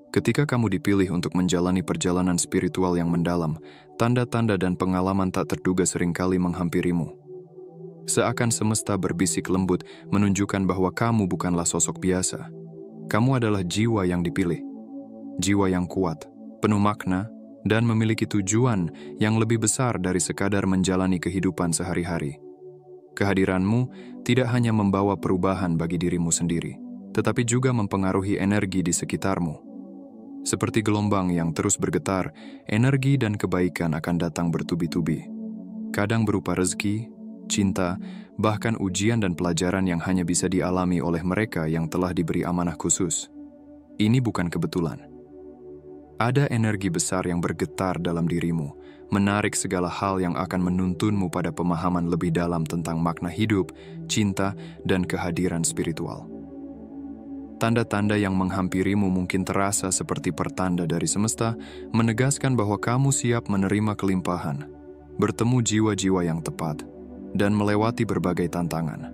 Ketika kamu dipilih untuk menjalani perjalanan spiritual yang mendalam, tanda-tanda dan pengalaman tak terduga seringkali menghampirimu. Seakan semesta berbisik lembut menunjukkan bahwa kamu bukanlah sosok biasa. Kamu adalah jiwa yang dipilih. Jiwa yang kuat, penuh makna, dan memiliki tujuan yang lebih besar dari sekadar menjalani kehidupan sehari-hari. Kehadiranmu tidak hanya membawa perubahan bagi dirimu sendiri, tetapi juga mempengaruhi energi di sekitarmu. Seperti gelombang yang terus bergetar, energi dan kebaikan akan datang bertubi-tubi. Kadang berupa rezeki, cinta, bahkan ujian dan pelajaran yang hanya bisa dialami oleh mereka yang telah diberi amanah khusus. Ini bukan kebetulan. Ada energi besar yang bergetar dalam dirimu, menarik segala hal yang akan menuntunmu pada pemahaman lebih dalam tentang makna hidup, cinta, dan kehadiran spiritual. Tanda-tanda yang menghampirimu mungkin terasa seperti pertanda dari semesta, menegaskan bahwa kamu siap menerima kelimpahan, bertemu jiwa-jiwa yang tepat, dan melewati berbagai tantangan.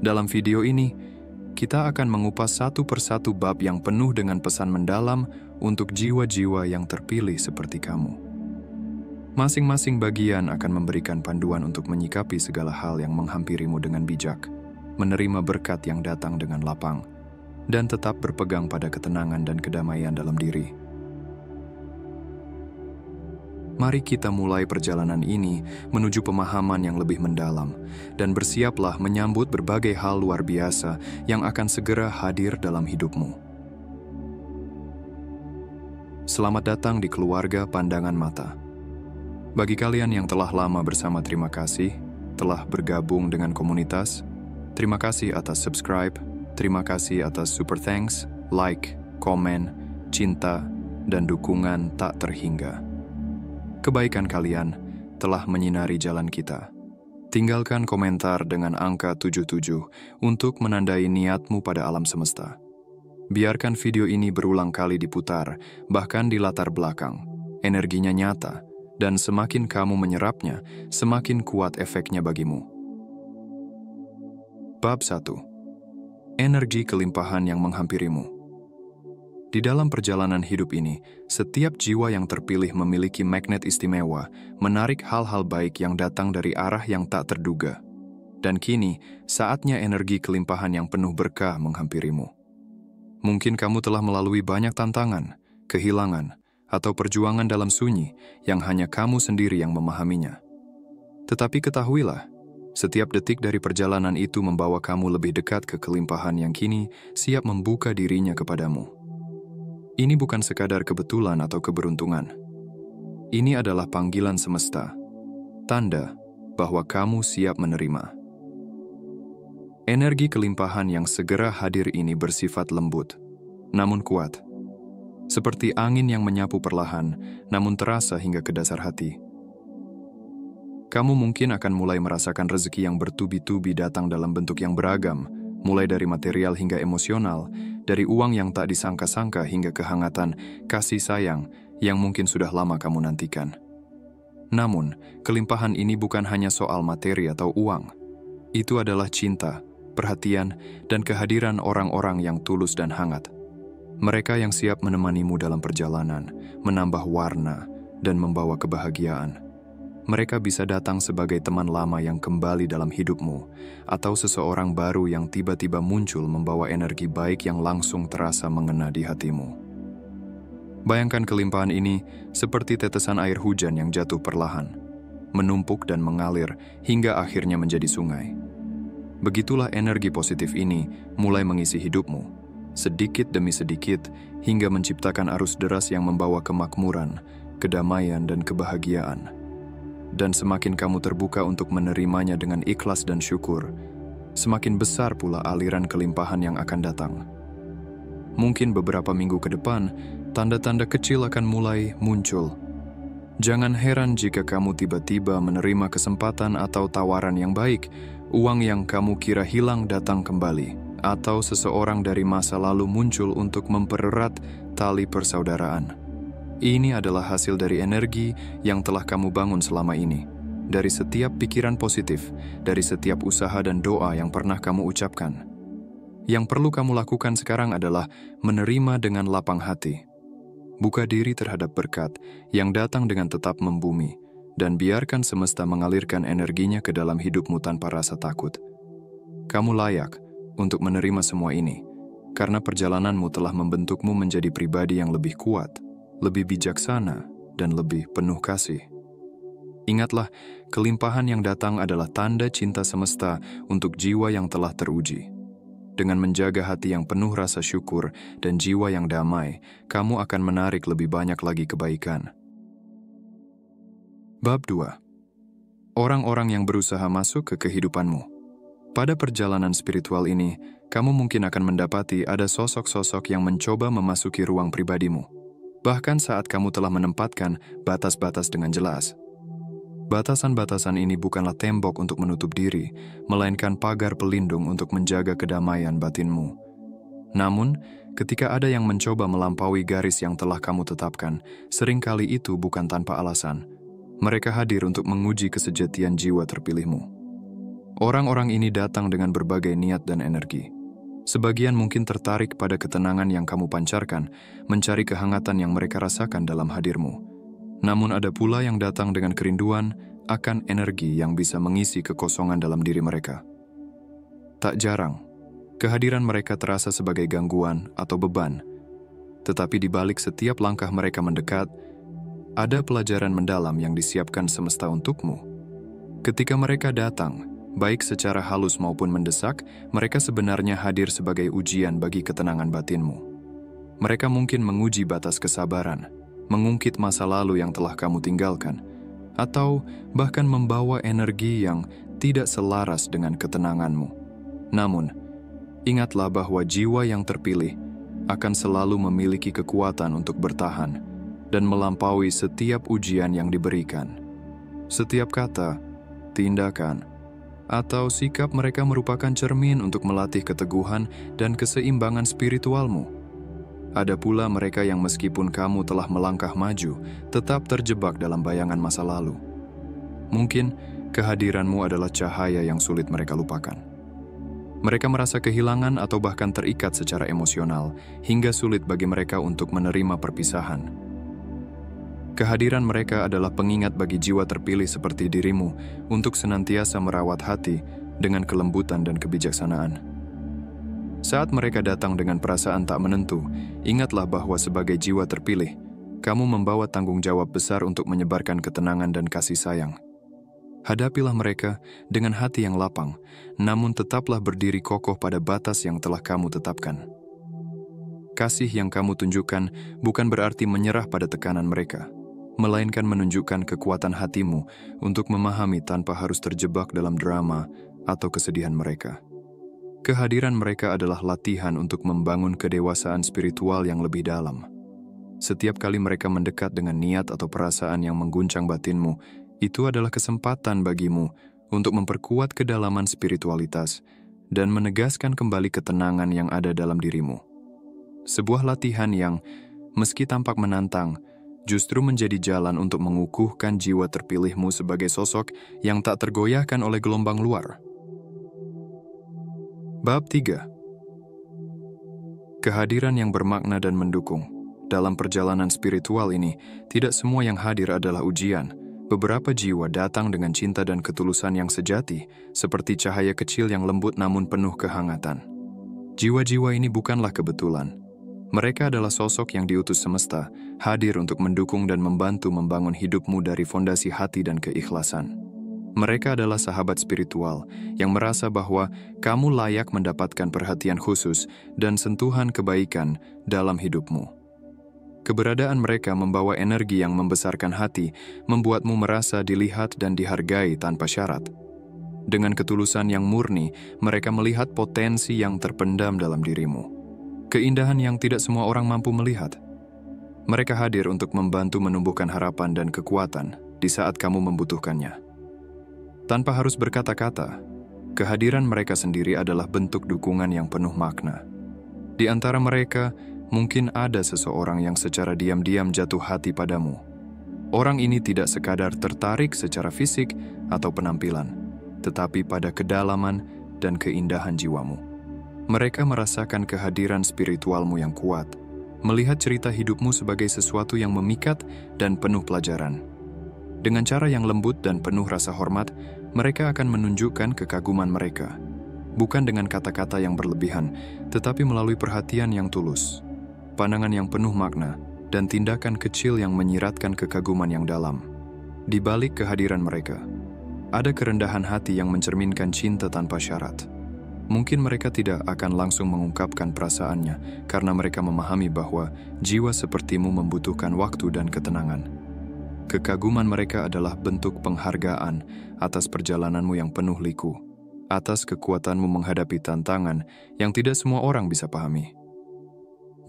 Dalam video ini, kita akan mengupas satu persatu bab yang penuh dengan pesan mendalam untuk jiwa-jiwa yang terpilih seperti kamu. Masing-masing bagian akan memberikan panduan untuk menyikapi segala hal yang menghampirimu dengan bijak, menerima berkat yang datang dengan lapang, dan tetap berpegang pada ketenangan dan kedamaian dalam diri. Mari kita mulai perjalanan ini menuju pemahaman yang lebih mendalam, dan bersiaplah menyambut berbagai hal luar biasa yang akan segera hadir dalam hidupmu. Selamat datang di keluarga Pandangan Mata. Bagi kalian yang telah lama bersama, terima kasih telah bergabung dengan komunitas. Terima kasih atas subscribe. Terima kasih atas super thanks, like, komen, cinta, dan dukungan tak terhingga. Kebaikan kalian telah menyinari jalan kita. Tinggalkan komentar dengan angka 77 untuk menandai niatmu pada alam semesta. Biarkan video ini berulang kali diputar, bahkan di latar belakang. Energinya nyata, dan semakin kamu menyerapnya, semakin kuat efeknya bagimu. Bab 1. Energi kelimpahan yang menghampirimu. Di dalam perjalanan hidup ini, setiap jiwa yang terpilih memiliki magnet istimewa, menarik hal-hal baik yang datang dari arah yang tak terduga. Dan kini, saatnya energi kelimpahan yang penuh berkah menghampirimu. Mungkin kamu telah melalui banyak tantangan, kehilangan, atau perjuangan dalam sunyi yang hanya kamu sendiri yang memahaminya. Tetapi ketahuilah, setiap detik dari perjalanan itu membawa kamu lebih dekat ke kelimpahan yang kini siap membuka dirinya kepadamu. Ini bukan sekadar kebetulan atau keberuntungan. Ini adalah panggilan semesta, tanda bahwa kamu siap menerima. Energi kelimpahan yang segera hadir ini bersifat lembut, namun kuat. Seperti angin yang menyapu perlahan, namun terasa hingga ke dasar hati. Kamu mungkin akan mulai merasakan rezeki yang bertubi-tubi datang dalam bentuk yang beragam, mulai dari material hingga emosional, dari uang yang tak disangka-sangka hingga kehangatan, kasih sayang yang mungkin sudah lama kamu nantikan. Namun, kelimpahan ini bukan hanya soal materi atau uang. Itu adalah cinta, perhatian, dan kehadiran orang-orang yang tulus dan hangat. Mereka yang siap menemanimu dalam perjalanan, menambah warna, dan membawa kebahagiaan. Mereka bisa datang sebagai teman lama yang kembali dalam hidupmu, atau seseorang baru yang tiba-tiba muncul membawa energi baik yang langsung terasa mengena di hatimu. Bayangkan kelimpahan ini seperti tetesan air hujan yang jatuh perlahan, menumpuk dan mengalir hingga akhirnya menjadi sungai. Begitulah energi positif ini mulai mengisi hidupmu, sedikit demi sedikit hingga menciptakan arus deras yang membawa kemakmuran, kedamaian, dan kebahagiaan. Dan semakin kamu terbuka untuk menerimanya dengan ikhlas dan syukur, semakin besar pula aliran kelimpahan yang akan datang. Mungkin beberapa minggu ke depan, tanda-tanda kecil akan mulai muncul. Jangan heran jika kamu tiba-tiba menerima kesempatan atau tawaran yang baik, uang yang kamu kira hilang datang kembali, atau seseorang dari masa lalu muncul untuk mempererat tali persaudaraan. Ini adalah hasil dari energi yang telah kamu bangun selama ini, dari setiap pikiran positif, dari setiap usaha dan doa yang pernah kamu ucapkan. Yang perlu kamu lakukan sekarang adalah menerima dengan lapang hati, buka diri terhadap berkat yang datang dengan tetap membumi, dan biarkan semesta mengalirkan energinya ke dalam hidupmu tanpa rasa takut. Kamu layak untuk menerima semua ini, karena perjalananmu telah membentukmu menjadi pribadi yang lebih kuat, lebih bijaksana, dan lebih penuh kasih. Ingatlah, kelimpahan yang datang adalah tanda cinta semesta untuk jiwa yang telah teruji. Dengan menjaga hati yang penuh rasa syukur dan jiwa yang damai, kamu akan menarik lebih banyak lagi kebaikan. Bab 2. Orang-orang yang berusaha masuk ke kehidupanmu. Pada perjalanan spiritual ini, kamu mungkin akan mendapati ada sosok-sosok yang mencoba memasuki ruang pribadimu. Bahkan saat kamu telah menempatkan batas-batas dengan jelas. Batasan-batasan ini bukanlah tembok untuk menutup diri, melainkan pagar pelindung untuk menjaga kedamaian batinmu. Namun, ketika ada yang mencoba melampaui garis yang telah kamu tetapkan, seringkali itu bukan tanpa alasan. Mereka hadir untuk menguji kesejatian jiwa terpilihmu. Orang-orang ini datang dengan berbagai niat dan energi. Sebagian mungkin tertarik pada ketenangan yang kamu pancarkan, mencari kehangatan yang mereka rasakan dalam hadirmu. Namun ada pula yang datang dengan kerinduan akan energi yang bisa mengisi kekosongan dalam diri mereka. Tak jarang, kehadiran mereka terasa sebagai gangguan atau beban. Tetapi di balik setiap langkah mereka mendekat, ada pelajaran mendalam yang disiapkan semesta untukmu. Ketika mereka datang, baik secara halus maupun mendesak, mereka sebenarnya hadir sebagai ujian bagi ketenangan batinmu. Mereka mungkin menguji batas kesabaran, mengungkit masa lalu yang telah kamu tinggalkan, atau bahkan membawa energi yang tidak selaras dengan ketenanganmu. Namun, ingatlah bahwa jiwa yang terpilih akan selalu memiliki kekuatan untuk bertahan dan melampaui setiap ujian yang diberikan. Setiap kata, tindakan, atau sikap mereka merupakan cermin untuk melatih keteguhan dan keseimbangan spiritualmu. Ada pula mereka yang meskipun kamu telah melangkah maju, tetap terjebak dalam bayangan masa lalu. Mungkin kehadiranmu adalah cahaya yang sulit mereka lupakan. Mereka merasa kehilangan atau bahkan terikat secara emosional, hingga sulit bagi mereka untuk menerima perpisahan. Kehadiran mereka adalah pengingat bagi jiwa terpilih seperti dirimu untuk senantiasa merawat hati dengan kelembutan dan kebijaksanaan. Saat mereka datang dengan perasaan tak menentu, ingatlah bahwa sebagai jiwa terpilih, kamu membawa tanggung jawab besar untuk menyebarkan ketenangan dan kasih sayang. Hadapilah mereka dengan hati yang lapang, namun tetaplah berdiri kokoh pada batas yang telah kamu tetapkan. Kasih yang kamu tunjukkan bukan berarti menyerah pada tekanan mereka, melainkan menunjukkan kekuatan hatimu untuk memahami tanpa harus terjebak dalam drama atau kesedihan mereka. Kehadiran mereka adalah latihan untuk membangun kedewasaan spiritual yang lebih dalam. Setiap kali mereka mendekat dengan niat atau perasaan yang mengguncang batinmu, itu adalah kesempatan bagimu untuk memperkuat kedalaman spiritualitas dan menegaskan kembali ketenangan yang ada dalam dirimu. Sebuah latihan yang, meski tampak menantang, justru menjadi jalan untuk mengukuhkan jiwa terpilihmu sebagai sosok yang tak tergoyahkan oleh gelombang luar. Bab 3. Kehadiran yang bermakna dan mendukung. Dalam perjalanan spiritual ini, tidak semua yang hadir adalah ujian. Beberapa jiwa datang dengan cinta dan ketulusan yang sejati, seperti cahaya kecil yang lembut namun penuh kehangatan. Jiwa-jiwa ini bukanlah kebetulan. Mereka adalah sosok yang diutus semesta, hadir untuk mendukung dan membantu membangun hidupmu dari fondasi hati dan keikhlasan. Mereka adalah sahabat spiritual yang merasa bahwa kamu layak mendapatkan perhatian khusus dan sentuhan kebaikan dalam hidupmu. Keberadaan mereka membawa energi yang membesarkan hati, membuatmu merasa dilihat dan dihargai tanpa syarat. Dengan ketulusan yang murni, mereka melihat potensi yang terpendam dalam dirimu. Keindahan yang tidak semua orang mampu melihat. Mereka hadir untuk membantu menumbuhkan harapan dan kekuatan di saat kamu membutuhkannya. Tanpa harus berkata-kata, kehadiran mereka sendiri adalah bentuk dukungan yang penuh makna. Di antara mereka, mungkin ada seseorang yang secara diam-diam jatuh hati padamu. Orang ini tidak sekadar tertarik secara fisik atau penampilan, tetapi pada kedalaman dan keindahan jiwamu. Mereka merasakan kehadiran spiritualmu yang kuat, melihat cerita hidupmu sebagai sesuatu yang memikat dan penuh pelajaran. Dengan cara yang lembut dan penuh rasa hormat, mereka akan menunjukkan kekaguman mereka. Bukan dengan kata-kata yang berlebihan, tetapi melalui perhatian yang tulus, pandangan yang penuh makna, dan tindakan kecil yang menyiratkan kekaguman yang dalam. Di balik kehadiran mereka, ada kerendahan hati yang mencerminkan cinta tanpa syarat. Mungkin mereka tidak akan langsung mengungkapkan perasaannya karena mereka memahami bahwa jiwa sepertimu membutuhkan waktu dan ketenangan. Kekaguman mereka adalah bentuk penghargaan atas perjalananmu yang penuh liku, atas kekuatanmu menghadapi tantangan yang tidak semua orang bisa pahami.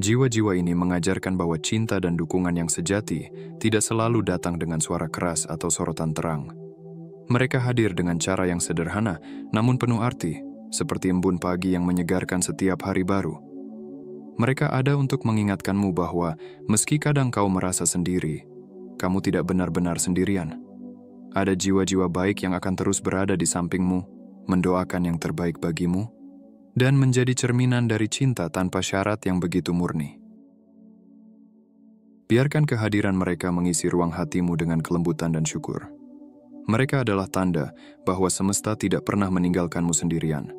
Jiwa-jiwa ini mengajarkan bahwa cinta dan dukungan yang sejati tidak selalu datang dengan suara keras atau sorotan terang. Mereka hadir dengan cara yang sederhana namun penuh arti, seperti embun pagi yang menyegarkan setiap hari baru. Mereka ada untuk mengingatkanmu bahwa meski kadang kau merasa sendiri, kamu tidak benar-benar sendirian. Ada jiwa-jiwa baik yang akan terus berada di sampingmu, mendoakan yang terbaik bagimu, dan menjadi cerminan dari cinta tanpa syarat yang begitu murni. Biarkan kehadiran mereka mengisi ruang hatimu dengan kelembutan dan syukur. Mereka adalah tanda bahwa semesta tidak pernah meninggalkanmu sendirian.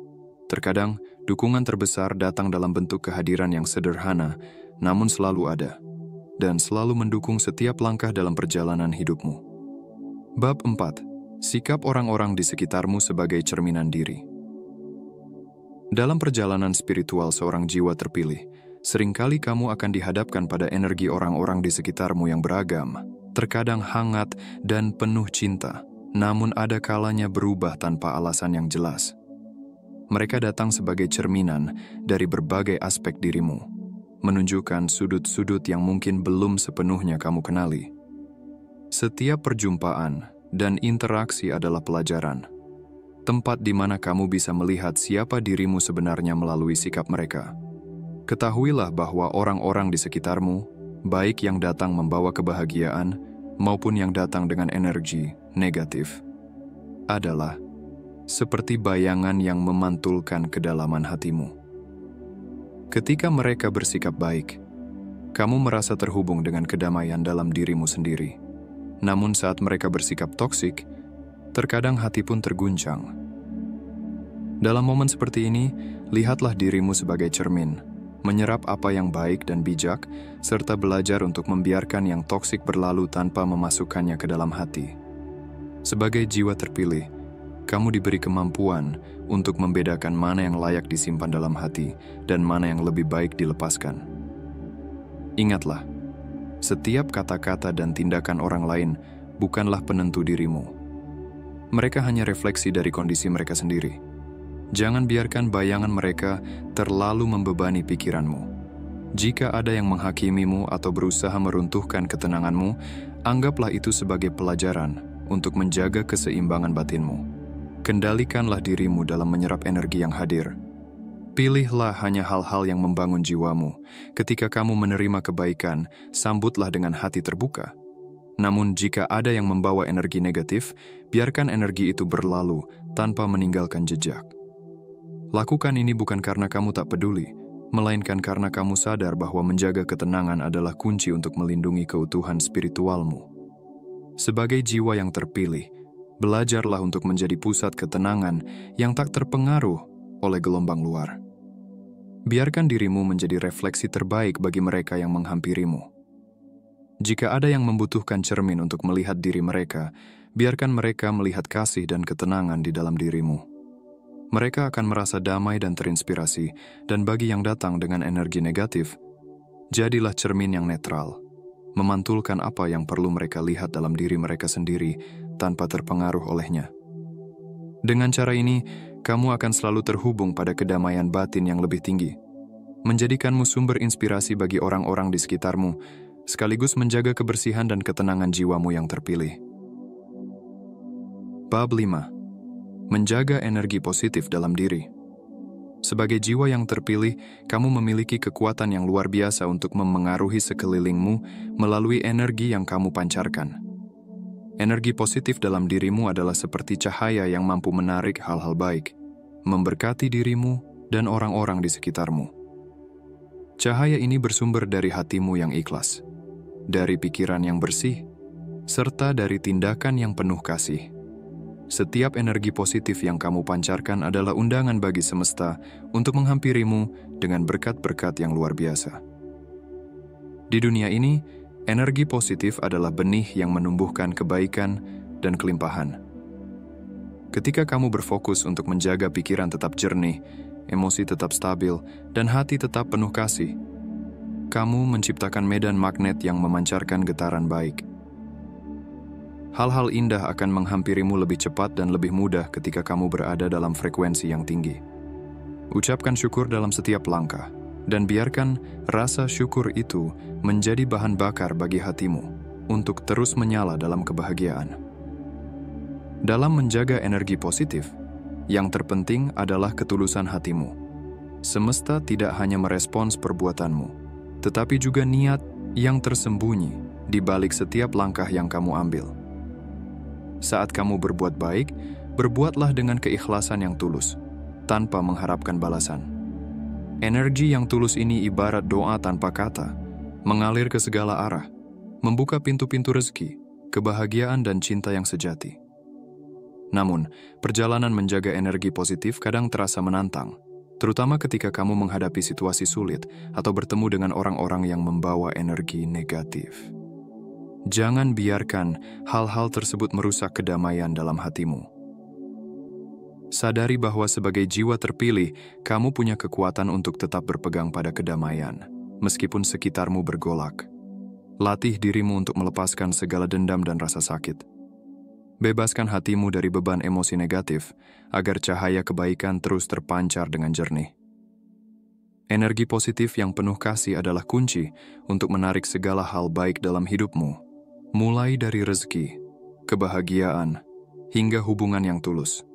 Terkadang, dukungan terbesar datang dalam bentuk kehadiran yang sederhana, namun selalu ada, dan selalu mendukung setiap langkah dalam perjalanan hidupmu. Bab 4. Sikap orang-orang di sekitarmu sebagai cerminan diri. Dalam perjalanan spiritual seorang jiwa terpilih, seringkali kamu akan dihadapkan pada energi orang-orang di sekitarmu yang beragam, terkadang hangat dan penuh cinta, namun ada kalanya berubah tanpa alasan yang jelas. Mereka datang sebagai cerminan dari berbagai aspek dirimu, menunjukkan sudut-sudut yang mungkin belum sepenuhnya kamu kenali. Setiap perjumpaan dan interaksi adalah pelajaran, tempat di mana kamu bisa melihat siapa dirimu sebenarnya melalui sikap mereka. Ketahuilah bahwa orang-orang di sekitarmu, baik yang datang membawa kebahagiaan maupun yang datang dengan energi negatif, adalah seperti bayangan yang memantulkan kedalaman hatimu. Ketika mereka bersikap baik, kamu merasa terhubung dengan kedamaian dalam dirimu sendiri. Namun saat mereka bersikap toksik, terkadang hati pun terguncang. Dalam momen seperti ini, lihatlah dirimu sebagai cermin, menyerap apa yang baik dan bijak, serta belajar untuk membiarkan yang toksik berlalu tanpa memasukkannya ke dalam hati. Sebagai jiwa terpilih, kamu diberi kemampuan untuk membedakan mana yang layak disimpan dalam hati dan mana yang lebih baik dilepaskan. Ingatlah, setiap kata-kata dan tindakan orang lain bukanlah penentu dirimu. Mereka hanya refleksi dari kondisi mereka sendiri. Jangan biarkan bayangan mereka terlalu membebani pikiranmu. Jika ada yang menghakimimu atau berusaha meruntuhkan ketenanganmu, anggaplah itu sebagai pelajaran untuk menjaga keseimbangan batinmu. Kendalikanlah dirimu dalam menyerap energi yang hadir. Pilihlah hanya hal-hal yang membangun jiwamu. Ketika kamu menerima kebaikan, sambutlah dengan hati terbuka. Namun jika ada yang membawa energi negatif, biarkan energi itu berlalu tanpa meninggalkan jejak. Lakukan ini bukan karena kamu tak peduli, melainkan karena kamu sadar bahwa menjaga ketenangan adalah kunci untuk melindungi keutuhan spiritualmu. Sebagai jiwa yang terpilih, belajarlah untuk menjadi pusat ketenangan yang tak terpengaruh oleh gelombang luar. Biarkan dirimu menjadi refleksi terbaik bagi mereka yang menghampirimu. Jika ada yang membutuhkan cermin untuk melihat diri mereka, biarkan mereka melihat kasih dan ketenangan di dalam dirimu. Mereka akan merasa damai dan terinspirasi, dan bagi yang datang dengan energi negatif, jadilah cermin yang netral, memantulkan apa yang perlu mereka lihat dalam diri mereka sendiri tanpa terpengaruh olehnya. Dengan cara ini, kamu akan selalu terhubung pada kedamaian batin yang lebih tinggi, menjadikanmu sumber inspirasi bagi orang-orang di sekitarmu, sekaligus menjaga kebersihan dan ketenangan jiwamu yang terpilih. Bab 5. Menjaga energi positif dalam diri. Sebagai jiwa yang terpilih, kamu memiliki kekuatan yang luar biasa untuk memengaruhi sekelilingmu melalui energi yang kamu pancarkan. Energi positif dalam dirimu adalah seperti cahaya yang mampu menarik hal-hal baik, memberkati dirimu dan orang-orang di sekitarmu. Cahaya ini bersumber dari hatimu yang ikhlas, dari pikiran yang bersih, serta dari tindakan yang penuh kasih. Setiap energi positif yang kamu pancarkan adalah undangan bagi semesta untuk menghampirimu dengan berkat-berkat yang luar biasa. Di dunia ini, energi positif adalah benih yang menumbuhkan kebaikan dan kelimpahan. Ketika kamu berfokus untuk menjaga pikiran tetap jernih, emosi tetap stabil, dan hati tetap penuh kasih, kamu menciptakan medan magnet yang memancarkan getaran baik. Hal-hal indah akan menghampirimu lebih cepat dan lebih mudah ketika kamu berada dalam frekuensi yang tinggi. Ucapkan syukur dalam setiap langkah, dan biarkan rasa syukur itu menjadi bahan bakar bagi hatimu untuk terus menyala dalam kebahagiaan. Dalam menjaga energi positif, yang terpenting adalah ketulusan hatimu. Semesta tidak hanya merespons perbuatanmu, tetapi juga niat yang tersembunyi di balik setiap langkah yang kamu ambil. Saat kamu berbuat baik, berbuatlah dengan keikhlasan yang tulus, tanpa mengharapkan balasan. Energi yang tulus ini ibarat doa tanpa kata, mengalir ke segala arah, membuka pintu-pintu rezeki, kebahagiaan dan cinta yang sejati. Namun, perjalanan menjaga energi positif kadang terasa menantang, terutama ketika kamu menghadapi situasi sulit atau bertemu dengan orang-orang yang membawa energi negatif. Jangan biarkan hal-hal tersebut merusak kedamaian dalam hatimu. Sadari bahwa sebagai jiwa terpilih, kamu punya kekuatan untuk tetap berpegang pada kedamaian, meskipun sekitarmu bergolak. Latih dirimu untuk melepaskan segala dendam dan rasa sakit. Bebaskan hatimu dari beban emosi negatif, agar cahaya kebaikan terus terpancar dengan jernih. Energi positif yang penuh kasih adalah kunci untuk menarik segala hal baik dalam hidupmu, mulai dari rezeki, kebahagiaan, hingga hubungan yang tulus.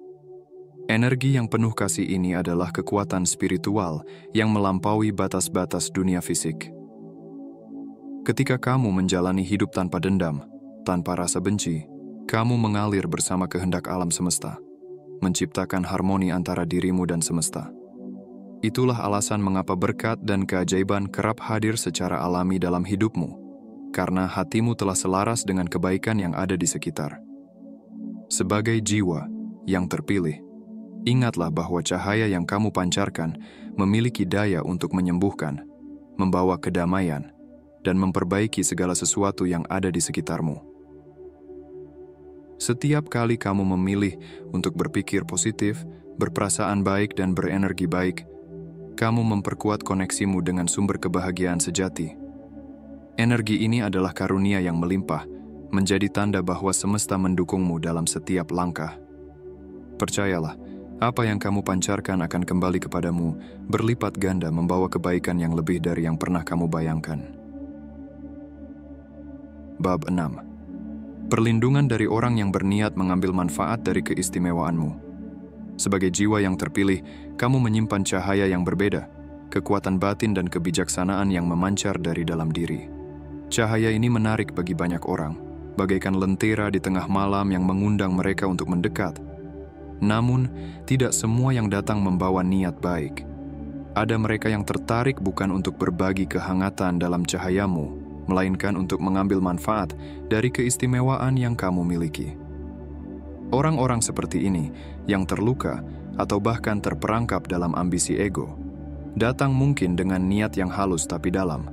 Energi yang penuh kasih ini adalah kekuatan spiritual yang melampaui batas-batas dunia fisik. Ketika kamu menjalani hidup tanpa dendam, tanpa rasa benci, kamu mengalir bersama kehendak alam semesta, menciptakan harmoni antara dirimu dan semesta. Itulah alasan mengapa berkat dan keajaiban kerap hadir secara alami dalam hidupmu, karena hatimu telah selaras dengan kebaikan yang ada di sekitar. Sebagai jiwa yang terpilih, ingatlah bahwa cahaya yang kamu pancarkan memiliki daya untuk menyembuhkan, membawa kedamaian, dan memperbaiki segala sesuatu yang ada di sekitarmu. Setiap kali kamu memilih untuk berpikir positif, berperasaan baik, dan berenergi baik, kamu memperkuat koneksimu dengan sumber kebahagiaan sejati. Energi ini adalah karunia yang melimpah, menjadi tanda bahwa semesta mendukungmu dalam setiap langkah. Percayalah, apa yang kamu pancarkan akan kembali kepadamu, berlipat ganda membawa kebaikan yang lebih dari yang pernah kamu bayangkan. Bab 6. Perlindungan dari orang yang berniat mengambil manfaat dari keistimewaanmu. Sebagai jiwa yang terpilih, kamu menyimpan cahaya yang berbeda, kekuatan batin dan kebijaksanaan yang memancar dari dalam diri. Cahaya ini menarik bagi banyak orang, bagaikan lentera di tengah malam yang mengundang mereka untuk mendekat. Namun, tidak semua yang datang membawa niat baik. Ada mereka yang tertarik bukan untuk berbagi kehangatan dalam cahayamu, melainkan untuk mengambil manfaat dari keistimewaan yang kamu miliki. Orang-orang seperti ini, yang terluka atau bahkan terperangkap dalam ambisi ego, datang mungkin dengan niat yang halus tapi dalam,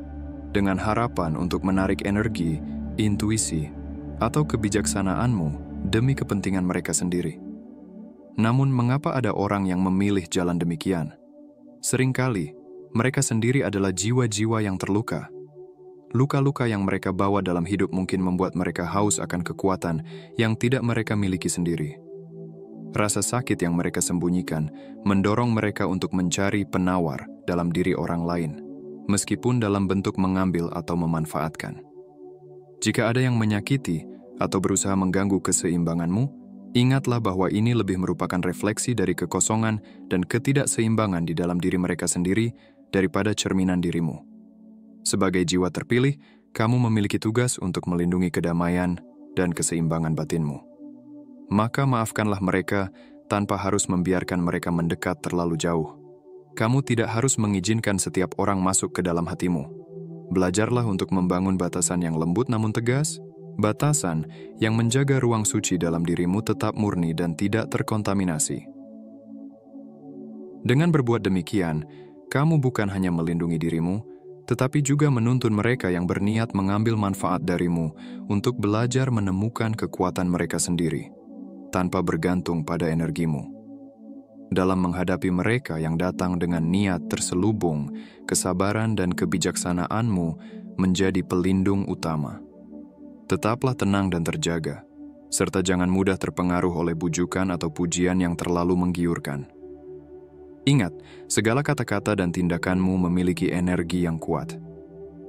dengan harapan untuk menarik energi, intuisi, atau kebijaksanaanmu demi kepentingan mereka sendiri. Namun mengapa ada orang yang memilih jalan demikian? Seringkali, mereka sendiri adalah jiwa-jiwa yang terluka. Luka-luka yang mereka bawa dalam hidup mungkin membuat mereka haus akan kekuatan yang tidak mereka miliki sendiri. Rasa sakit yang mereka sembunyikan mendorong mereka untuk mencari penawar dalam diri orang lain, meskipun dalam bentuk mengambil atau memanfaatkan. Jika ada yang menyakiti atau berusaha mengganggu keseimbanganmu, ingatlah bahwa ini lebih merupakan refleksi dari kekosongan dan ketidakseimbangan di dalam diri mereka sendiri daripada cerminan dirimu. Sebagai jiwa terpilih, kamu memiliki tugas untuk melindungi kedamaian dan keseimbangan batinmu. Maka maafkanlah mereka tanpa harus membiarkan mereka mendekat terlalu jauh. Kamu tidak harus mengizinkan setiap orang masuk ke dalam hatimu. Belajarlah untuk membangun batasan yang lembut namun tegas, batasan yang menjaga ruang suci dalam dirimu tetap murni dan tidak terkontaminasi. Dengan berbuat demikian, kamu bukan hanya melindungi dirimu, tetapi juga menuntun mereka yang berniat mengambil manfaat darimu untuk belajar menemukan kekuatan mereka sendiri, tanpa bergantung pada energimu. Dalam menghadapi mereka yang datang dengan niat terselubung, kesabaran dan kebijaksanaanmu menjadi pelindung utama. Tetaplah tenang dan terjaga, serta jangan mudah terpengaruh oleh bujukan atau pujian yang terlalu menggiurkan. Ingat, segala kata-kata dan tindakanmu memiliki energi yang kuat.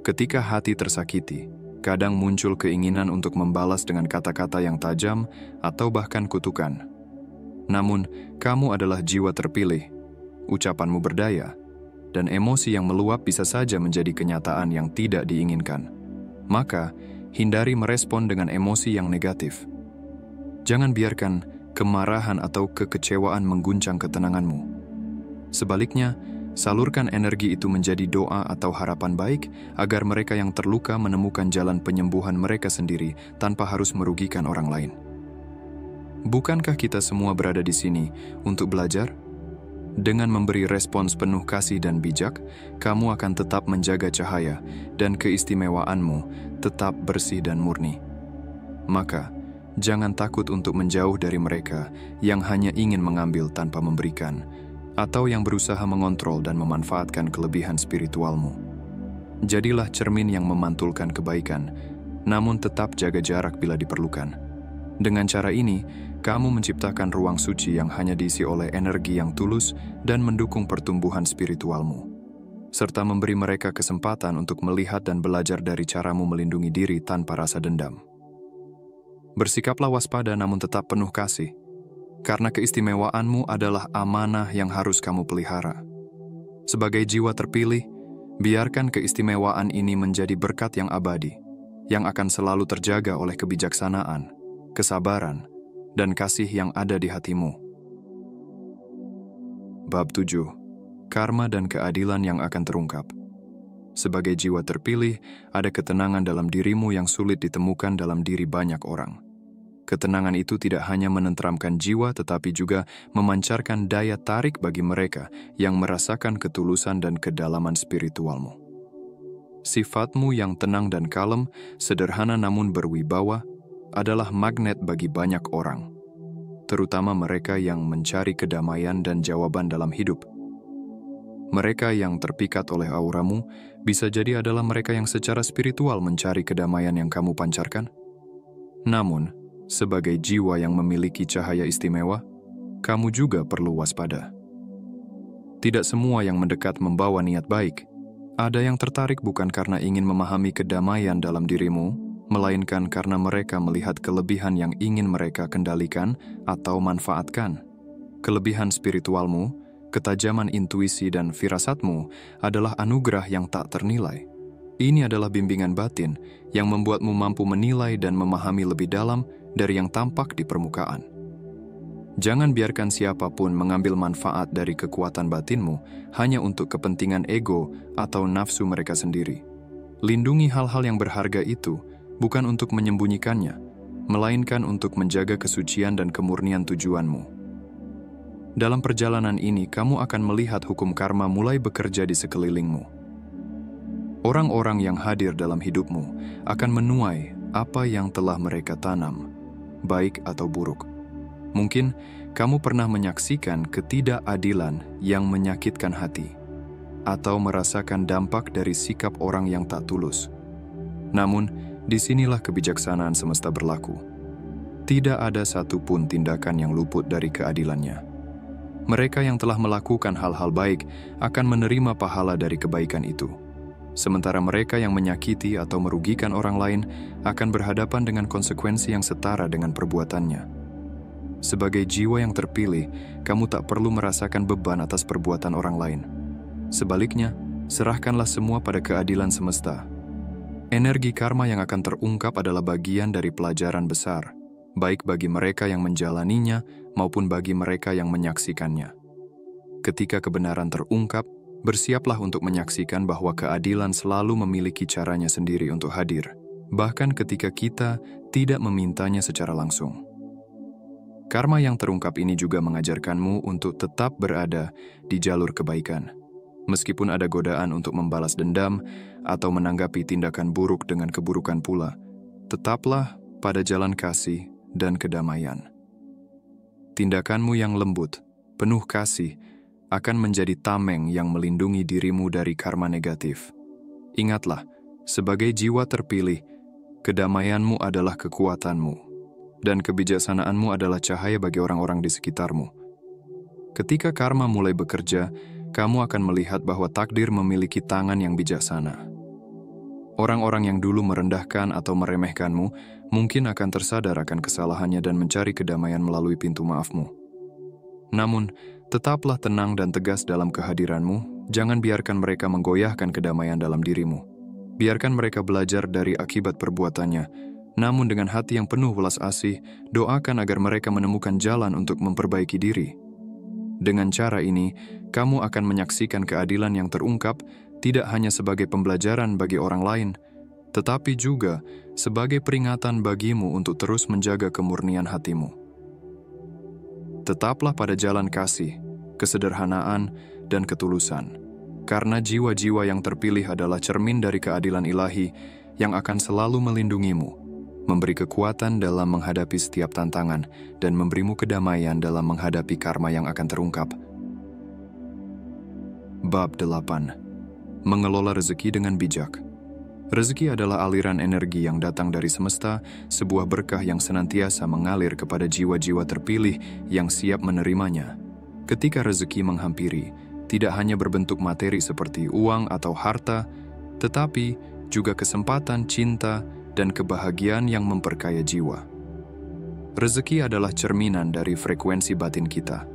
Ketika hati tersakiti, kadang muncul keinginan untuk membalas dengan kata-kata yang tajam atau bahkan kutukan. Namun, kamu adalah jiwa terpilih, ucapanmu berdaya, dan emosi yang meluap bisa saja menjadi kenyataan yang tidak diinginkan. Maka, hindari merespon dengan emosi yang negatif. Jangan biarkan kemarahan atau kekecewaan mengguncang ketenanganmu. Sebaliknya, salurkan energi itu menjadi doa atau harapan baik agar mereka yang terluka menemukan jalan penyembuhan mereka sendiri tanpa harus merugikan orang lain. Bukankah kita semua berada di sini untuk belajar? Dengan memberi respons penuh kasih dan bijak, kamu akan tetap menjaga cahaya dan keistimewaanmu tetap bersih dan murni. Maka, jangan takut untuk menjauh dari mereka yang hanya ingin mengambil tanpa memberikan, atau yang berusaha mengontrol dan memanfaatkan kelebihan spiritualmu. Jadilah cermin yang memantulkan kebaikan, namun tetap jaga jarak bila diperlukan. Dengan cara ini, kamu menciptakan ruang suci yang hanya diisi oleh energi yang tulus dan mendukung pertumbuhan spiritualmu, serta memberi mereka kesempatan untuk melihat dan belajar dari caramu melindungi diri tanpa rasa dendam. Bersikaplah waspada namun tetap penuh kasih, karena keistimewaanmu adalah amanah yang harus kamu pelihara. Sebagai jiwa terpilih, biarkan keistimewaan ini menjadi berkat yang abadi, yang akan selalu terjaga oleh kebijaksanaan, kesabaran, dan kasih yang ada di hatimu. Bab 7. Karma dan keadilan yang akan terungkap. Sebagai jiwa terpilih, ada ketenangan dalam dirimu yang sulit ditemukan dalam diri banyak orang. Ketenangan itu tidak hanya menenteramkan jiwa, tetapi juga memancarkan daya tarik bagi mereka yang merasakan ketulusan dan kedalaman spiritualmu. Sifatmu yang tenang dan kalem, sederhana namun berwibawa, adalah magnet bagi banyak orang, terutama mereka yang mencari kedamaian dan jawaban dalam hidup. Mereka yang terpikat oleh auramu bisa jadi adalah mereka yang secara spiritual mencari kedamaian yang kamu pancarkan. Namun, sebagai jiwa yang memiliki cahaya istimewa, kamu juga perlu waspada. Tidak semua yang mendekat membawa niat baik. Ada yang tertarik bukan karena ingin memahami kedamaian dalam dirimu, melainkan karena mereka melihat kelebihan yang ingin mereka kendalikan atau manfaatkan. Kelebihan spiritualmu, ketajaman intuisi dan firasatmu adalah anugerah yang tak ternilai. Ini adalah bimbingan batin yang membuatmu mampu menilai dan memahami lebih dalam dari yang tampak di permukaan. Jangan biarkan siapapun mengambil manfaat dari kekuatan batinmu hanya untuk kepentingan ego atau nafsu mereka sendiri. Lindungi hal-hal yang berharga itu, bukan untuk menyembunyikannya, melainkan untuk menjaga kesucian dan kemurnian tujuanmu. Dalam perjalanan ini, kamu akan melihat hukum karma mulai bekerja di sekelilingmu. Orang-orang yang hadir dalam hidupmu akan menuai apa yang telah mereka tanam, baik atau buruk. Mungkin kamu pernah menyaksikan ketidakadilan yang menyakitkan hati, atau merasakan dampak dari sikap orang yang tak tulus. Namun, disinilah kebijaksanaan semesta berlaku. Tidak ada satupun tindakan yang luput dari keadilannya. Mereka yang telah melakukan hal-hal baik akan menerima pahala dari kebaikan itu. Sementara mereka yang menyakiti atau merugikan orang lain akan berhadapan dengan konsekuensi yang setara dengan perbuatannya. Sebagai jiwa yang terpilih, kamu tak perlu merasakan beban atas perbuatan orang lain. Sebaliknya, serahkanlah semua pada keadilan semesta. Energi karma yang akan terungkap adalah bagian dari pelajaran besar, baik bagi mereka yang menjalaninya maupun bagi mereka yang menyaksikannya. Ketika kebenaran terungkap, bersiaplah untuk menyaksikan bahwa keadilan selalu memiliki caranya sendiri untuk hadir, bahkan ketika kita tidak memintanya secara langsung. Karma yang terungkap ini juga mengajarkanmu untuk tetap berada di jalur kebaikan. Meskipun ada godaan untuk membalas dendam atau menanggapi tindakan buruk dengan keburukan pula, tetaplah pada jalan kasih dan kedamaian. Tindakanmu yang lembut, penuh kasih, akan menjadi tameng yang melindungi dirimu dari karma negatif. Ingatlah, sebagai jiwa terpilih, kedamaianmu adalah kekuatanmu, dan kebijaksanaanmu adalah cahaya bagi orang-orang di sekitarmu. Ketika karma mulai bekerja, kamu akan melihat bahwa takdir memiliki tangan yang bijaksana. Orang-orang yang dulu merendahkan atau meremehkanmu mungkin akan tersadar akan kesalahannya dan mencari kedamaian melalui pintu maafmu. Namun, tetaplah tenang dan tegas dalam kehadiranmu. Jangan biarkan mereka menggoyahkan kedamaian dalam dirimu. Biarkan mereka belajar dari akibat perbuatannya. Namun dengan hati yang penuh welas asih, doakan agar mereka menemukan jalan untuk memperbaiki diri. Dengan cara ini, kamu akan menyaksikan keadilan yang terungkap tidak hanya sebagai pembelajaran bagi orang lain, tetapi juga sebagai peringatan bagimu untuk terus menjaga kemurnian hatimu. Tetaplah pada jalan kasih, kesederhanaan, dan ketulusan, karena jiwa-jiwa yang terpilih adalah cermin dari keadilan ilahi yang akan selalu melindungimu, memberi kekuatan dalam menghadapi setiap tantangan, dan memberimu kedamaian dalam menghadapi karma yang akan terungkap. Bab 8. Mengelola rezeki dengan bijak. Rezeki adalah aliran energi yang datang dari semesta, sebuah berkah yang senantiasa mengalir kepada jiwa-jiwa terpilih yang siap menerimanya. Ketika rezeki menghampiri, tidak hanya berbentuk materi seperti uang atau harta, tetapi juga kesempatan, cinta, dan kebahagiaan yang memperkaya jiwa. Rezeki adalah cerminan dari frekuensi batin kita.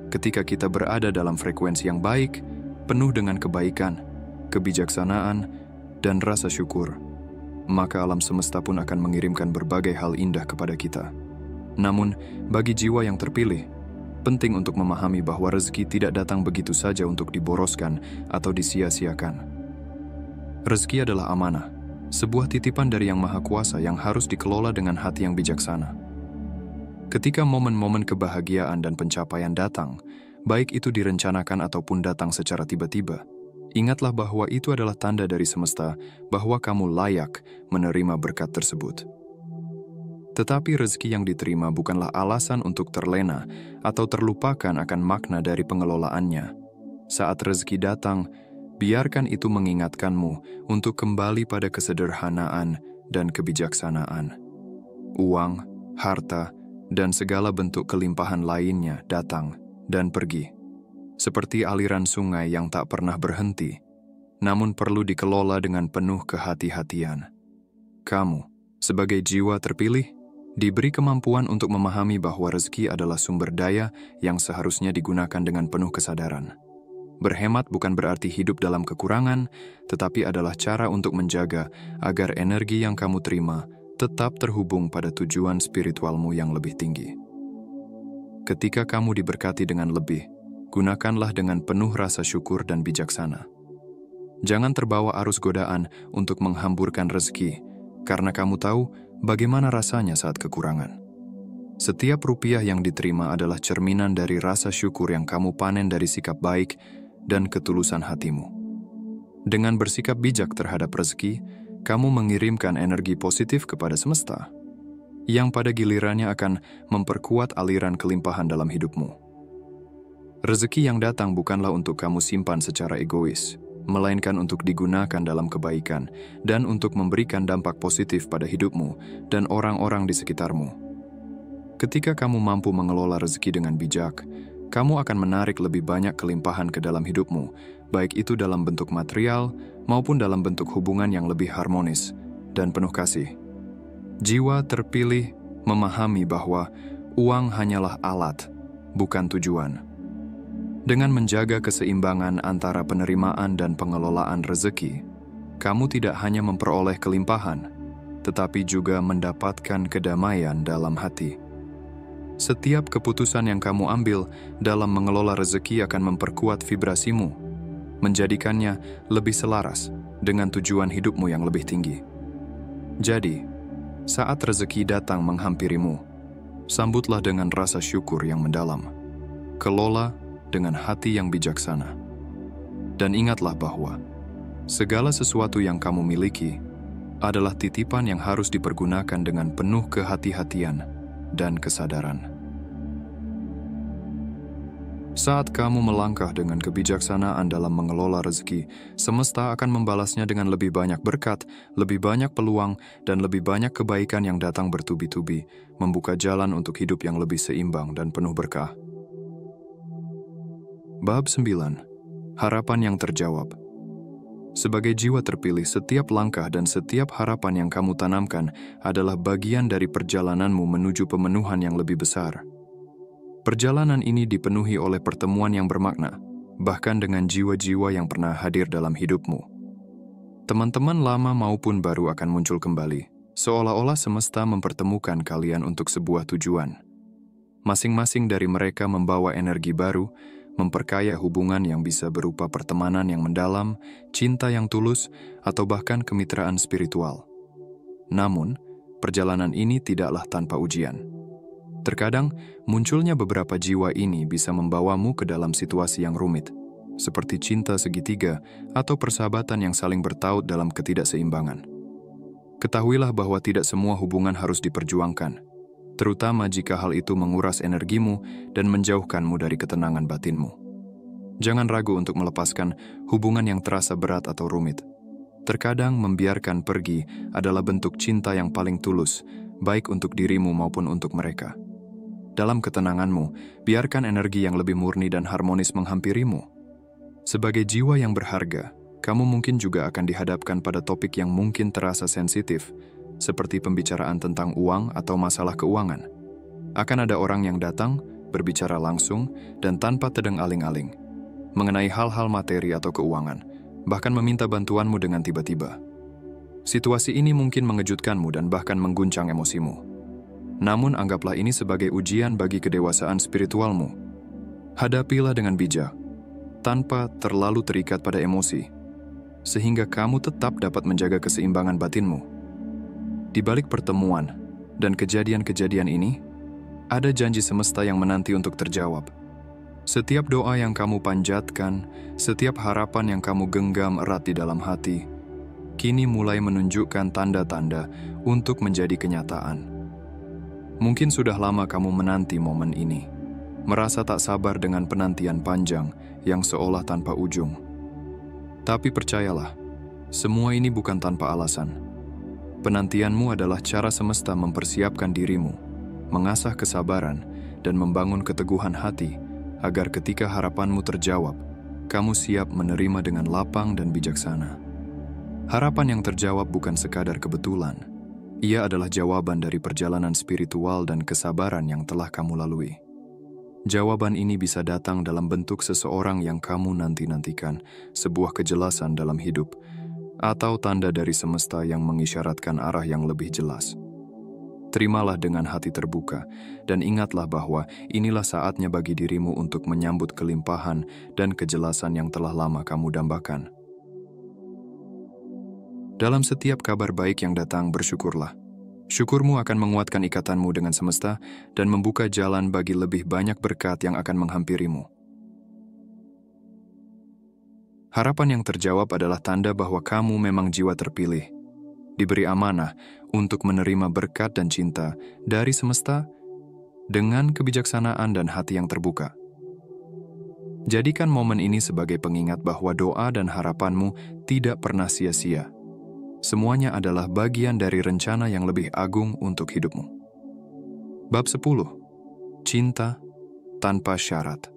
Ketika kita berada dalam frekuensi yang baik, penuh dengan kebaikan, kebijaksanaan, dan rasa syukur, maka alam semesta pun akan mengirimkan berbagai hal indah kepada kita. Namun, bagi jiwa yang terpilih, penting untuk memahami bahwa rezeki tidak datang begitu saja untuk diboroskan atau disia-siakan. Rezeki adalah amanah, sebuah titipan dari Yang Maha Kuasa yang harus dikelola dengan hati yang bijaksana. Ketika momen-momen kebahagiaan dan pencapaian datang, baik itu direncanakan ataupun datang secara tiba-tiba, ingatlah bahwa itu adalah tanda dari semesta bahwa kamu layak menerima berkat tersebut. Tetapi rezeki yang diterima bukanlah alasan untuk terlena atau terlupakan akan makna dari pengelolaannya. Saat rezeki datang, biarkan itu mengingatkanmu untuk kembali pada kesederhanaan dan kebijaksanaan. Uang, harta, dan segala bentuk kelimpahan lainnya datang dan pergi, seperti aliran sungai yang tak pernah berhenti, namun perlu dikelola dengan penuh kehati-hatian. Kamu, sebagai jiwa terpilih, diberi kemampuan untuk memahami bahwa rezeki adalah sumber daya yang seharusnya digunakan dengan penuh kesadaran. Berhemat bukan berarti hidup dalam kekurangan, tetapi adalah cara untuk menjaga agar energi yang kamu terima tetap terhubung pada tujuan spiritualmu yang lebih tinggi. Ketika kamu diberkati dengan lebih, gunakanlah dengan penuh rasa syukur dan bijaksana. Jangan terbawa arus godaan untuk menghamburkan rezeki, karena kamu tahu bagaimana rasanya saat kekurangan. Setiap rupiah yang diterima adalah cerminan dari rasa syukur yang kamu panen dari sikap baik dan ketulusan hatimu. Dengan bersikap bijak terhadap rezeki, kamu mengirimkan energi positif kepada semesta, yang pada gilirannya akan memperkuat aliran kelimpahan dalam hidupmu. Rezeki yang datang bukanlah untuk kamu simpan secara egois, melainkan untuk digunakan dalam kebaikan dan untuk memberikan dampak positif pada hidupmu dan orang-orang di sekitarmu. Ketika kamu mampu mengelola rezeki dengan bijak, kamu akan menarik lebih banyak kelimpahan ke dalam hidupmu, baik itu dalam bentuk material maupun dalam bentuk hubungan yang lebih harmonis dan penuh kasih. Jiwa terpilih memahami bahwa uang hanyalah alat, bukan tujuan. Dengan menjaga keseimbangan antara penerimaan dan pengelolaan rezeki, kamu tidak hanya memperoleh kelimpahan, tetapi juga mendapatkan kedamaian dalam hati. Setiap keputusan yang kamu ambil dalam mengelola rezeki akan memperkuat vibrasimu, menjadikannya lebih selaras dengan tujuan hidupmu yang lebih tinggi. Jadi, saat rezeki datang menghampirimu, sambutlah dengan rasa syukur yang mendalam. Kelola dengan hati yang bijaksana. Dan ingatlah bahwa segala sesuatu yang kamu miliki adalah titipan yang harus dipergunakan dengan penuh kehati-hatian dan kesadaran. Saat kamu melangkah dengan kebijaksanaan dalam mengelola rezeki, semesta akan membalasnya dengan lebih banyak berkat, lebih banyak peluang, dan lebih banyak kebaikan yang datang bertubi-tubi, membuka jalan untuk hidup yang lebih seimbang dan penuh berkah. Bab 9. Harapan yang terjawab. Sebagai jiwa terpilih, setiap langkah dan setiap harapan yang kamu tanamkan adalah bagian dari perjalananmu menuju pemenuhan yang lebih besar. Perjalanan ini dipenuhi oleh pertemuan yang bermakna, bahkan dengan jiwa-jiwa yang pernah hadir dalam hidupmu. Teman-teman lama maupun baru akan muncul kembali, seolah-olah semesta mempertemukan kalian untuk sebuah tujuan. Masing-masing dari mereka membawa energi baru, memperkaya hubungan yang bisa berupa pertemanan yang mendalam, cinta yang tulus, atau bahkan kemitraan spiritual. Namun, perjalanan ini tidaklah tanpa ujian. Terkadang, munculnya beberapa jiwa ini bisa membawamu ke dalam situasi yang rumit, seperti cinta segitiga atau persahabatan yang saling bertaut dalam ketidakseimbangan. Ketahuilah bahwa tidak semua hubungan harus diperjuangkan, terutama jika hal itu menguras energimu dan menjauhkanmu dari ketenangan batinmu. Jangan ragu untuk melepaskan hubungan yang terasa berat atau rumit. Terkadang membiarkan pergi adalah bentuk cinta yang paling tulus, baik untuk dirimu maupun untuk mereka. Dalam ketenanganmu, biarkan energi yang lebih murni dan harmonis menghampirimu. Sebagai jiwa yang berharga, kamu mungkin juga akan dihadapkan pada topik yang mungkin terasa sensitif, seperti pembicaraan tentang uang atau masalah keuangan. Akan ada orang yang datang, berbicara langsung, dan tanpa tedeng aling-aling, mengenai hal-hal materi atau keuangan, bahkan meminta bantuanmu dengan tiba-tiba. Situasi ini mungkin mengejutkanmu dan bahkan mengguncang emosimu. Namun anggaplah ini sebagai ujian bagi kedewasaan spiritualmu. Hadapilah dengan bijak, tanpa terlalu terikat pada emosi, sehingga kamu tetap dapat menjaga keseimbangan batinmu. Di balik pertemuan dan kejadian-kejadian ini, ada janji semesta yang menanti untuk terjawab. Setiap doa yang kamu panjatkan, setiap harapan yang kamu genggam erat di dalam hati, kini mulai menunjukkan tanda-tanda untuk menjadi kenyataan. Mungkin sudah lama kamu menanti momen ini, merasa tak sabar dengan penantian panjang yang seolah tanpa ujung. Tapi percayalah, semua ini bukan tanpa alasan. Penantianmu adalah cara semesta mempersiapkan dirimu, mengasah kesabaran, dan membangun keteguhan hati, agar ketika harapanmu terjawab, kamu siap menerima dengan lapang dan bijaksana. Harapan yang terjawab bukan sekadar kebetulan. Ia adalah jawaban dari perjalanan spiritual dan kesabaran yang telah kamu lalui. Jawaban ini bisa datang dalam bentuk seseorang yang kamu nanti-nantikan, sebuah kejelasan dalam hidup, atau tanda dari semesta yang mengisyaratkan arah yang lebih jelas. Terimalah dengan hati terbuka, dan ingatlah bahwa inilah saatnya bagi dirimu untuk menyambut kelimpahan dan kejelasan yang telah lama kamu dambakan. Dalam setiap kabar baik yang datang, bersyukurlah. Syukurmu akan menguatkan ikatanmu dengan semesta dan membuka jalan bagi lebih banyak berkat yang akan menghampirimu. Harapan yang terjawab adalah tanda bahwa kamu memang jiwa terpilih, diberi amanah untuk menerima berkat dan cinta dari semesta dengan kebijaksanaan dan hati yang terbuka. Jadikan momen ini sebagai pengingat bahwa doa dan harapanmu tidak pernah sia-sia. Semuanya adalah bagian dari rencana yang lebih agung untuk hidupmu. Bab 10. Cinta tanpa syarat.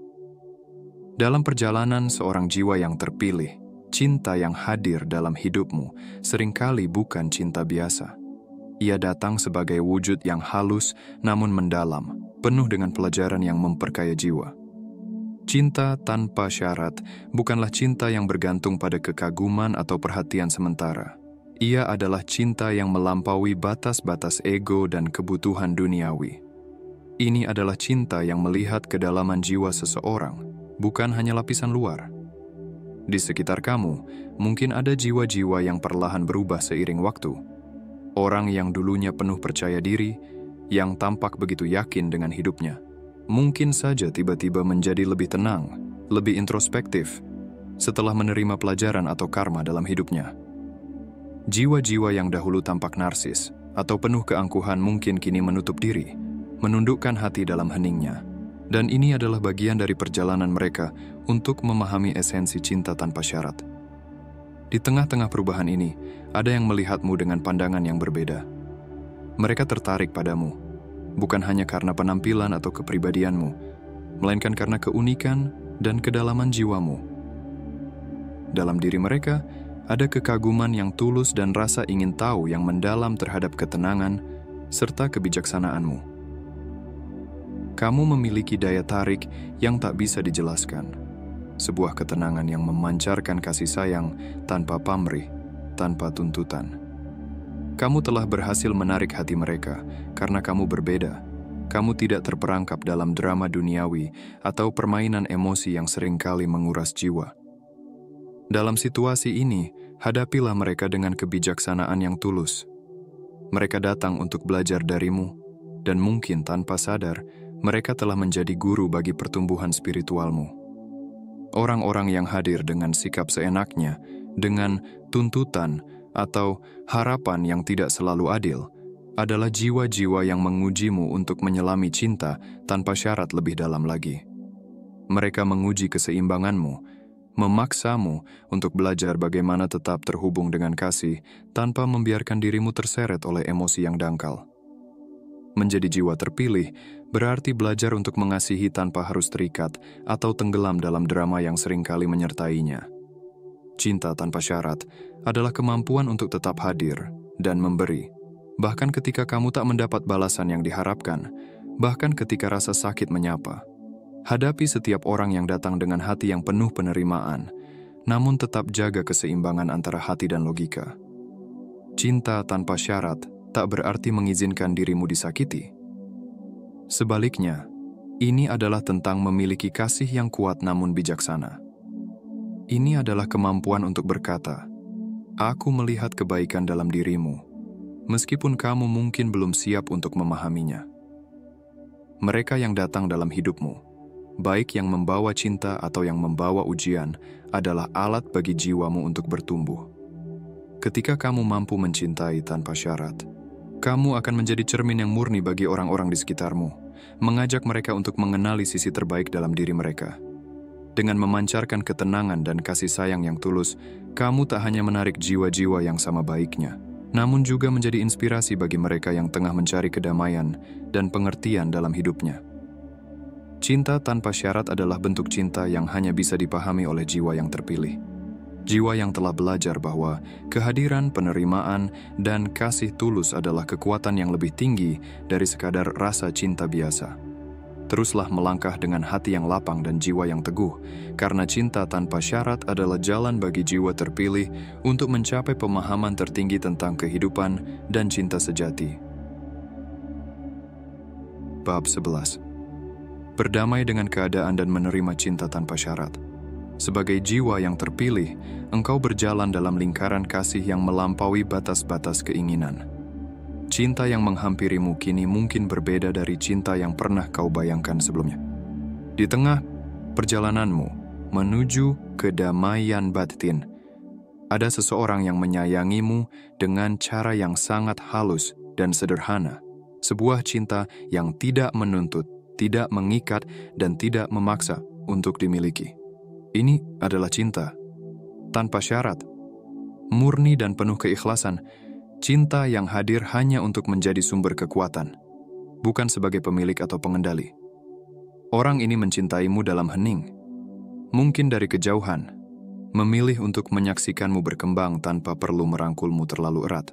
Dalam perjalanan seorang jiwa yang terpilih, cinta yang hadir dalam hidupmu seringkali bukan cinta biasa. Ia datang sebagai wujud yang halus namun mendalam, penuh dengan pelajaran yang memperkaya jiwa. Cinta tanpa syarat bukanlah cinta yang bergantung pada kekaguman atau perhatian sementara. Ia adalah cinta yang melampaui batas-batas ego dan kebutuhan duniawi. Ini adalah cinta yang melihat kedalaman jiwa seseorang, bukan hanya lapisan luar. Di sekitar kamu, mungkin ada jiwa-jiwa yang perlahan berubah seiring waktu. Orang yang dulunya penuh percaya diri, yang tampak begitu yakin dengan hidupnya, mungkin saja tiba-tiba menjadi lebih tenang, lebih introspektif, setelah menerima pelajaran atau karma dalam hidupnya. Jiwa-jiwa yang dahulu tampak narsis atau penuh keangkuhan mungkin kini menutup diri, menundukkan hati dalam heningnya. Dan ini adalah bagian dari perjalanan mereka untuk memahami esensi cinta tanpa syarat. Di tengah-tengah perubahan ini, ada yang melihatmu dengan pandangan yang berbeda. Mereka tertarik padamu, bukan hanya karena penampilan atau kepribadianmu, melainkan karena keunikan dan kedalaman jiwamu. Dalam diri mereka, ada kekaguman yang tulus dan rasa ingin tahu yang mendalam terhadap ketenangan serta kebijaksanaanmu. Kamu memiliki daya tarik yang tak bisa dijelaskan. Sebuah ketenangan yang memancarkan kasih sayang tanpa pamrih, tanpa tuntutan. Kamu telah berhasil menarik hati mereka karena kamu berbeda. Kamu tidak terperangkap dalam drama duniawi atau permainan emosi yang seringkali menguras jiwa. Dalam situasi ini, hadapilah mereka dengan kebijaksanaan yang tulus. Mereka datang untuk belajar darimu, dan mungkin tanpa sadar, mereka telah menjadi guru bagi pertumbuhan spiritualmu. Orang-orang yang hadir dengan sikap seenaknya, dengan tuntutan atau harapan yang tidak selalu adil, adalah jiwa-jiwa yang mengujimu untuk menyelami cinta tanpa syarat lebih dalam lagi. Mereka menguji keseimbanganmu, memaksamu untuk belajar bagaimana tetap terhubung dengan kasih tanpa membiarkan dirimu terseret oleh emosi yang dangkal. Menjadi jiwa terpilih berarti belajar untuk mengasihi tanpa harus terikat atau tenggelam dalam drama yang seringkali menyertainya. Cinta tanpa syarat adalah kemampuan untuk tetap hadir dan memberi, bahkan ketika kamu tak mendapat balasan yang diharapkan, bahkan ketika rasa sakit menyapa. Hadapi setiap orang yang datang dengan hati yang penuh penerimaan, namun tetap jaga keseimbangan antara hati dan logika. Cinta tanpa syarat tak berarti mengizinkan dirimu disakiti. Sebaliknya, ini adalah tentang memiliki kasih yang kuat namun bijaksana. Ini adalah kemampuan untuk berkata, "Aku melihat kebaikan dalam dirimu, meskipun kamu mungkin belum siap untuk memahaminya." Mereka yang datang dalam hidupmu, baik yang membawa cinta atau yang membawa ujian, adalah alat bagi jiwamu untuk bertumbuh. Ketika kamu mampu mencintai tanpa syarat, kamu akan menjadi cermin yang murni bagi orang-orang di sekitarmu, mengajak mereka untuk mengenali sisi terbaik dalam diri mereka. Dengan memancarkan ketenangan dan kasih sayang yang tulus, kamu tak hanya menarik jiwa-jiwa yang sama baiknya, namun juga menjadi inspirasi bagi mereka yang tengah mencari kedamaian dan pengertian dalam hidupnya. Cinta tanpa syarat adalah bentuk cinta yang hanya bisa dipahami oleh jiwa yang terpilih. Jiwa yang telah belajar bahwa kehadiran, penerimaan, dan kasih tulus adalah kekuatan yang lebih tinggi dari sekadar rasa cinta biasa. Teruslah melangkah dengan hati yang lapang dan jiwa yang teguh, karena cinta tanpa syarat adalah jalan bagi jiwa terpilih untuk mencapai pemahaman tertinggi tentang kehidupan dan cinta sejati. Bab 11. Berdamai dengan keadaan dan menerima cinta tanpa syarat. Sebagai jiwa yang terpilih, engkau berjalan dalam lingkaran kasih yang melampaui batas-batas keinginan. Cinta yang menghampirimu kini mungkin berbeda dari cinta yang pernah kau bayangkan sebelumnya. Di tengah perjalananmu menuju kedamaian batin, ada seseorang yang menyayangimu dengan cara yang sangat halus dan sederhana. Sebuah cinta yang tidak menuntut, tidak mengikat, dan tidak memaksa untuk dimiliki. Ini adalah cinta tanpa syarat, murni dan penuh keikhlasan, cinta yang hadir hanya untuk menjadi sumber kekuatan, bukan sebagai pemilik atau pengendali. Orang ini mencintaimu dalam hening, mungkin dari kejauhan, memilih untuk menyaksikanmu berkembang tanpa perlu merangkulmu terlalu erat.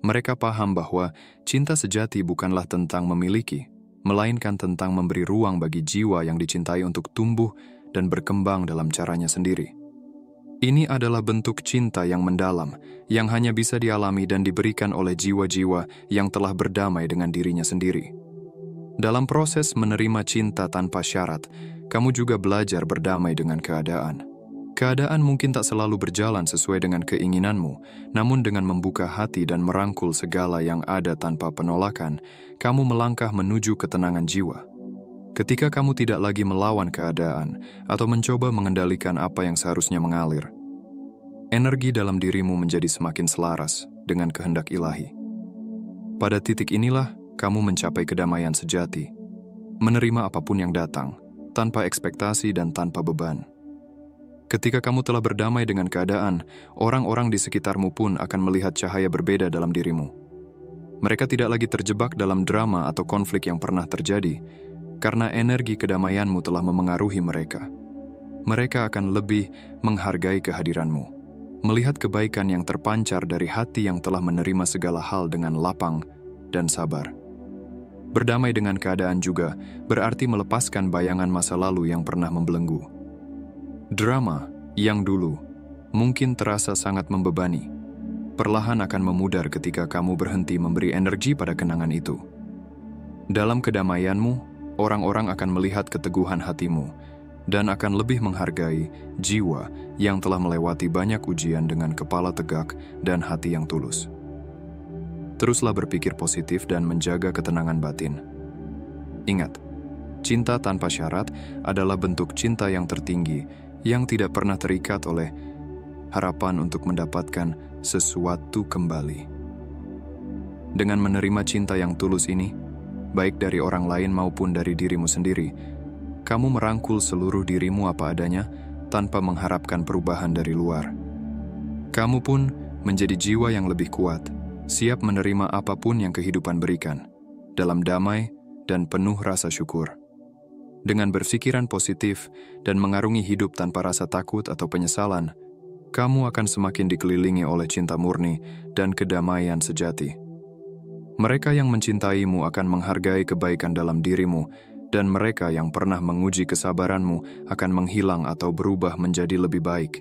Mereka paham bahwa cinta sejati bukanlah tentang memiliki, melainkan tentang memberi ruang bagi jiwa yang dicintai untuk tumbuh dan berkembang dalam caranya sendiri. Ini adalah bentuk cinta yang mendalam, yang hanya bisa dialami dan diberikan oleh jiwa-jiwa yang telah berdamai dengan dirinya sendiri. Dalam proses menerima cinta tanpa syarat, kamu juga belajar berdamai dengan keadaan. Keadaan mungkin tak selalu berjalan sesuai dengan keinginanmu, namun dengan membuka hati dan merangkul segala yang ada tanpa penolakan, kamu melangkah menuju ketenangan jiwa. Ketika kamu tidak lagi melawan keadaan atau mencoba mengendalikan apa yang seharusnya mengalir, energi dalam dirimu menjadi semakin selaras dengan kehendak ilahi. Pada titik inilah, kamu mencapai kedamaian sejati, menerima apapun yang datang, tanpa ekspektasi dan tanpa beban. Ketika kamu telah berdamai dengan keadaan, orang-orang di sekitarmu pun akan melihat cahaya berbeda dalam dirimu. Mereka tidak lagi terjebak dalam drama atau konflik yang pernah terjadi, karena energi kedamaianmu telah memengaruhi mereka. Mereka akan lebih menghargai kehadiranmu, melihat kebaikan yang terpancar dari hati yang telah menerima segala hal dengan lapang dan sabar. Berdamai dengan keadaan juga berarti melepaskan bayangan masa lalu yang pernah membelenggu. Drama yang dulu mungkin terasa sangat membebani, perlahan akan memudar ketika kamu berhenti memberi energi pada kenangan itu. Dalam kedamaianmu, orang-orang akan melihat keteguhan hatimu dan akan lebih menghargai jiwa yang telah melewati banyak ujian dengan kepala tegak dan hati yang tulus. Teruslah berpikir positif dan menjaga ketenangan batin. Ingat, cinta tanpa syarat adalah bentuk cinta yang tertinggi yang tidak pernah terikat oleh harapan untuk mendapatkan sesuatu kembali. Dengan menerima cinta yang tulus ini, baik dari orang lain maupun dari dirimu sendiri, kamu merangkul seluruh dirimu apa adanya tanpa mengharapkan perubahan dari luar. Kamu pun menjadi jiwa yang lebih kuat, siap menerima apapun yang kehidupan berikan, dalam damai dan penuh rasa syukur. Dengan berpikiran positif dan mengarungi hidup tanpa rasa takut atau penyesalan, kamu akan semakin dikelilingi oleh cinta murni dan kedamaian sejati. Mereka yang mencintaimu akan menghargai kebaikan dalam dirimu, dan mereka yang pernah menguji kesabaranmu akan menghilang atau berubah menjadi lebih baik.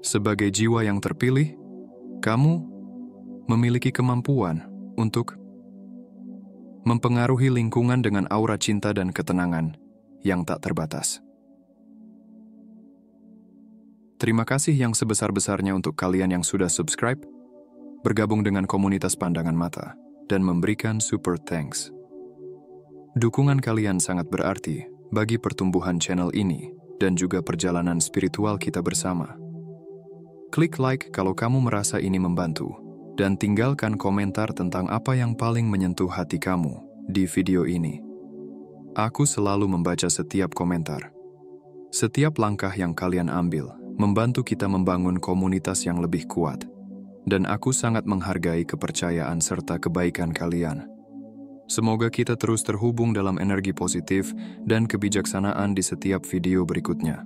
Sebagai jiwa yang terpilih, kamu memiliki kemampuan untuk mempengaruhi lingkungan dengan aura cinta dan ketenangan yang tak terbatas. Terima kasih yang sebesar-besarnya untuk kalian yang sudah subscribe, bergabung dengan komunitas Pandangan Mata, dan memberikan super thanks. Dukungan kalian sangat berarti bagi pertumbuhan channel ini dan juga perjalanan spiritual kita bersama. Klik like kalau kamu merasa ini membantu, dan tinggalkan komentar tentang apa yang paling menyentuh hati kamu di video ini. Aku selalu membaca setiap komentar. Setiap langkah yang kalian ambil membantu kita membangun komunitas yang lebih kuat, dan aku sangat menghargai kepercayaan serta kebaikan kalian. Semoga kita terus terhubung dalam energi positif dan kebijaksanaan di setiap video berikutnya.